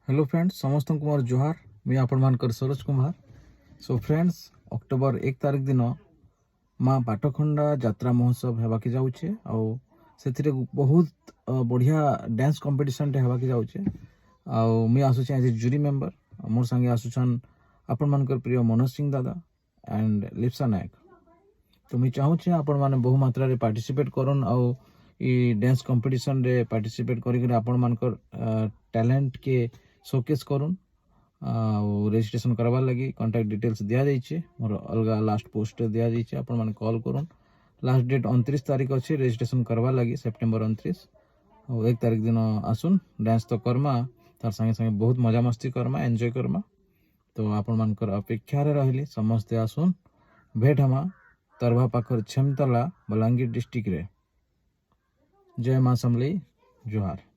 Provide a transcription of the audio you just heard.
Hello friends, समस्त को मोर जोहार। मुई आपण मानकर Saroj Kumar. So friends, October 1 तारिख दिन माँ पाटखंडा यात्रा महोत्सव हेबाके जाऊे से बहुत बढ़िया डांस कंपटीशन टे हेबाके जाऊे। मुई आसुचे एज ए जूरी मेंबर। मोर संगे आसुछन आपण मानकर प्रिय मनोज सिंह दादा एंड लिप्सा नायक। तो मुई चाहूचे आपण माने बहु मात्रा रे पार्टिसिपेट करन आउ ई डांस कंपटीशन रे पार्टिसिपेट करी आपण मानकर टैलेंट के शोकेस करूँ। रजिस्ट्रेशन करवार लगी कांटेक्ट डिटेल्स दिया जाइए। मोर अलग लास्ट पोस्ट दिया जाइए, आपण माने कॉल करूँ। लास्ट डेट 29 तारिख अच्छे रजिस्ट्रेशन करवार लगी, सेप्टेम्बर 29। और 1 तारिख दिन आसुन डांस तो करमा, तार संगे संगे बहुत मजा मस्ती करमा, एंजॉय करमा। तो आपण मानकर अपेक्षा रही समस्ते आसुन भेट हमा तरभा पाखर छेमतला बलांगीर डिस्ट्रिक्ट रे। जय माँ समलेई, जोहार।